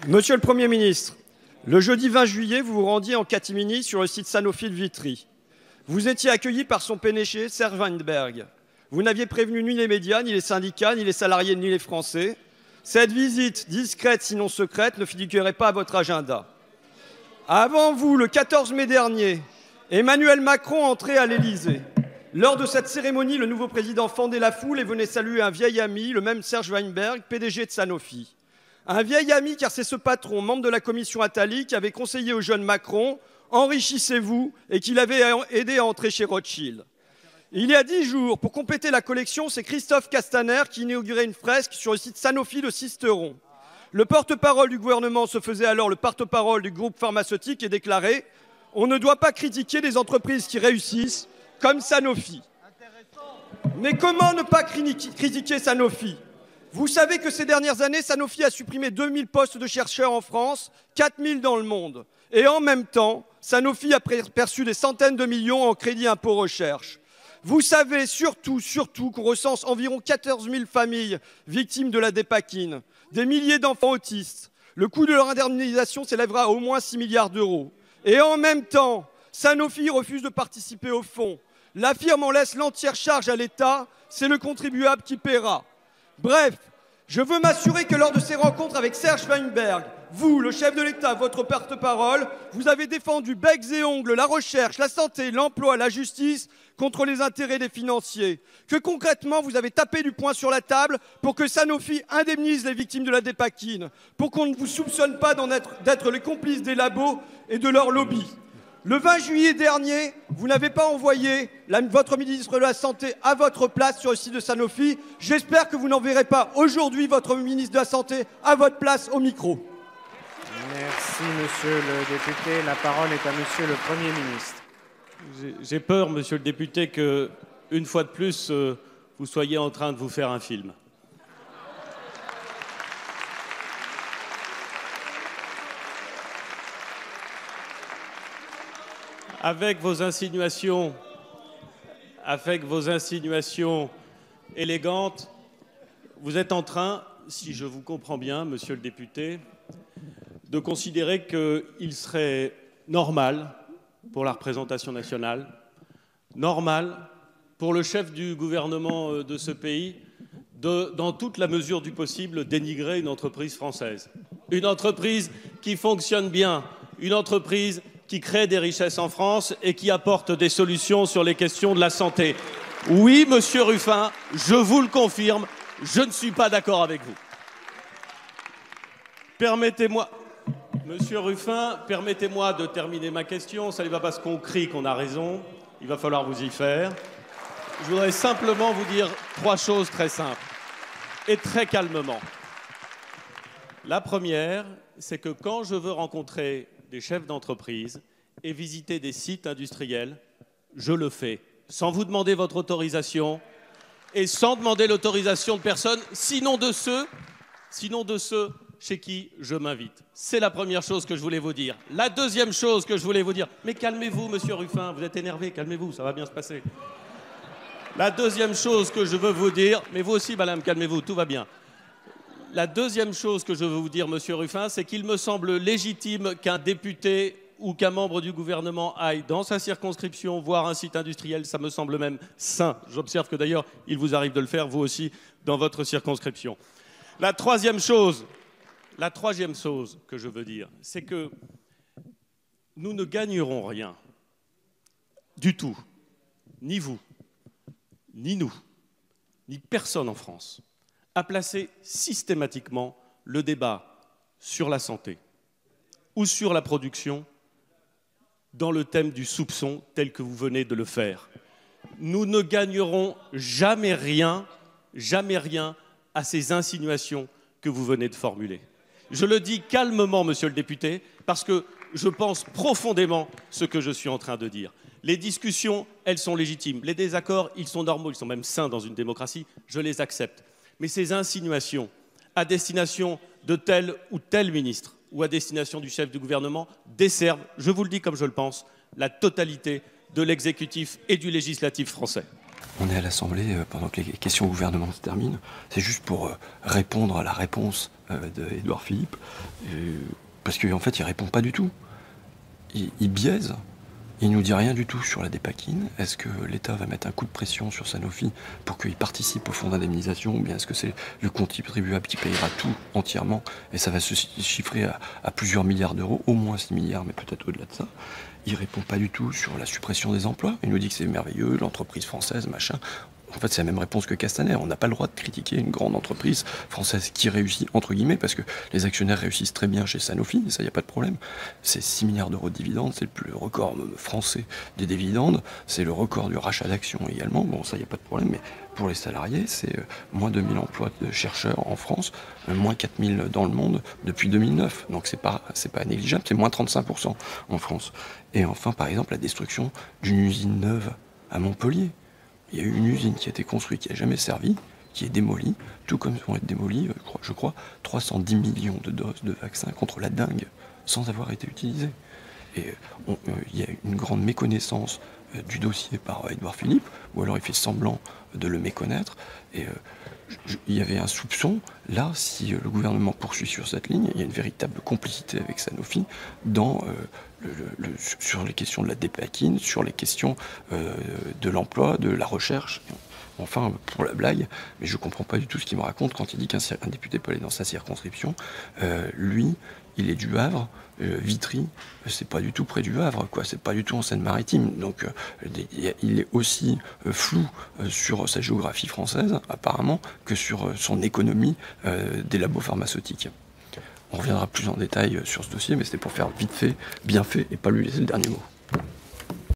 Monsieur le Premier ministre, le jeudi 20 juillet, vous vous rendiez en catimini sur le site Sanofi de Vitry. Vous étiez accueilli par son PDG, Serge Weinberg. Vous n'aviez prévenu ni les médias, ni les syndicats, ni les salariés, ni les Français. Cette visite, discrète sinon secrète, ne figurait pas à votre agenda. Avant vous, le 14 mai dernier, Emmanuel Macron entrait à l'Élysée. Lors de cette cérémonie, le nouveau président fendait la foule et venait saluer un vieil ami, le même Serge Weinberg, PDG de Sanofi. Un vieil ami, car c'est ce patron, membre de la commission Attali, qui avait conseillé au jeune Macron « Enrichissez-vous » et qui l'avait aidé à entrer chez Rothschild. Il y a 10 jours, pour compléter la collection, c'est Christophe Castaner qui inaugurait une fresque sur le site Sanofi de Sisteron. Le porte-parole du gouvernement se faisait alors le porte-parole du groupe pharmaceutique et déclarait « On ne doit pas critiquer des entreprises qui réussissent, comme Sanofi ». Mais comment ne pas critiquer Sanofi ? Vous savez que ces dernières années, Sanofi a supprimé 2000 postes de chercheurs en France, 4000 dans le monde. Et en même temps, Sanofi a perçu des centaines de millions en crédit impôt recherche. Vous savez surtout qu'on recense environ 14 000 familles victimes de la dépakine, des milliers d'enfants autistes. Le coût de leur indemnisation s'élèvera à au moins 6 milliards d'euros. Et en même temps, Sanofi refuse de participer au fonds. La firme en laisse l'entière charge à l'État, c'est le contribuable qui paiera. Bref, je veux m'assurer que lors de ces rencontres avec Serge Weinberg, vous, le chef de l'État, votre porte-parole, vous avez défendu becs et ongles la recherche, la santé, l'emploi, la justice contre les intérêts des financiers. Que concrètement, vous avez tapé du poing sur la table pour que Sanofi indemnise les victimes de la dépakine, pour qu'on ne vous soupçonne pas d'être les complices des labos et de leur lobby. Le 20 juillet dernier, vous n'avez pas envoyé votre ministre de la Santé à votre place sur le site de Sanofi. J'espère que vous n'enverrez pas aujourd'hui votre ministre de la Santé à votre place au micro. Merci, monsieur le député. La parole est à monsieur le Premier ministre. J'ai peur, monsieur le député, que, une fois de plus, vous soyez en train de vous faire un film. Avec vos insinuations élégantes, vous êtes en train, si je vous comprends bien, monsieur le député, de considérer qu'il serait normal pour la représentation nationale, normal pour le chef du gouvernement de ce pays, dans toute la mesure du possible, dénigrer une entreprise française. Une entreprise qui fonctionne bien, une entreprise qui crée des richesses en France et qui apporte des solutions sur les questions de la santé. Oui, monsieur Ruffin, je vous le confirme, je ne suis pas d'accord avec vous. Permettez-moi, monsieur Ruffin, permettez-moi de terminer ma question. Ça n'est pas parce qu'on crie qu'on a raison, il va falloir vous y faire. Je voudrais simplement vous dire 3 choses très simples et très calmement. La première, c'est que quand je veux rencontrer des chefs d'entreprise et visiter des sites industriels, je le fais, sans vous demander votre autorisation et sans demander l'autorisation de personne, sinon de ceux chez qui je m'invite. C'est la première chose que je voulais vous dire. La deuxième chose que je voulais vous dire, mais calmez-vous, monsieur Ruffin, vous êtes énervé, calmez-vous, ça va bien se passer. La deuxième chose que je veux vous dire, mais vous aussi, madame, calmez-vous, tout va bien. La deuxième chose que je veux vous dire, monsieur Ruffin, c'est qu'il me semble légitime qu'un député ou qu'un membre du gouvernement aille dans sa circonscription voir un site industriel. Ça me semble même sain. J'observe que d'ailleurs, il vous arrive de le faire, vous aussi, dans votre circonscription. La troisième chose que je veux dire, c'est que nous ne gagnerons rien du tout, ni vous, ni nous, ni personne en France, à placer systématiquement le débat sur la santé ou sur la production dans le thème du soupçon tel que vous venez de le faire. Nous ne gagnerons jamais rien à ces insinuations que vous venez de formuler. Je le dis calmement, monsieur le député, parce que je pense profondément ce que je suis en train de dire. Les discussions, elles sont légitimes. Les désaccords, ils sont normaux, ils sont même sains dans une démocratie, je les accepte. Mais ces insinuations à destination de tel ou tel ministre ou à destination du chef du gouvernement desservent, je vous le dis comme je le pense, la totalité de l'exécutif et du législatif français. On est à l'Assemblée pendant que les questions au gouvernement se terminent. C'est juste pour répondre à la réponse d'Édouard Philippe, parce qu'en fait, il répond pas du tout. Il biaise. Il nous dit rien du tout sur la dépakine. Est-ce que l'État va mettre un coup de pression sur Sanofi pour qu'il participe au fonds d'indemnisation, ou bien est-ce que c'est le contribuable qui payera tout entièrement et ça va se chiffrer à plusieurs milliards d'euros, au moins 6 milliards, mais peut-être au-delà de ça. Il répond pas du tout sur la suppression des emplois. Il nous dit que c'est merveilleux, l'entreprise française, machin. En fait, c'est la même réponse que Castaner. On n'a pas le droit de critiquer une grande entreprise française qui réussit, entre guillemets, parce que les actionnaires réussissent très bien chez Sanofi, ça, il n'y a pas de problème. C'est 6 milliards d'euros de dividendes, c'est le record français des dividendes, c'est le record du rachat d'actions également. Bon, ça, il n'y a pas de problème, mais pour les salariés, c'est moins 2000 emplois de chercheurs en France, moins 4000 dans le monde depuis 2009. Donc, c'est pas négligeable, c'est moins 35% en France. Et enfin, par exemple, la destruction d'une usine neuve à Montpellier. Il y a eu une usine qui a été construite, qui n'a jamais servi, qui est démolie, tout comme vont être démolies, je crois, 310 millions de doses de vaccins contre la dengue, sans avoir été utilisées. Et il y a une grande méconnaissance du dossier par Édouard Philippe, ou alors il fait semblant de le méconnaître. Et il y avait un soupçon, là, si le gouvernement poursuit sur cette ligne, il y a une véritable complicité avec Sanofi sur les questions de la dépakine, sur les questions de l'emploi, de la recherche. Enfin, pour la blague, mais je ne comprends pas du tout ce qu'il me raconte quand il dit qu'un député peut aller dans sa circonscription. Lui, il est du Havre. Vitry, c'est pas du tout près du Havre, quoi. C'est pas du tout en Seine-Maritime. Donc, il est aussi flou sur sa géographie française, apparemment, que sur son économie des labos pharmaceutiques. On reviendra plus en détail sur ce dossier, mais c'était pour faire vite fait, bien fait, et pas lui laisser le dernier mot.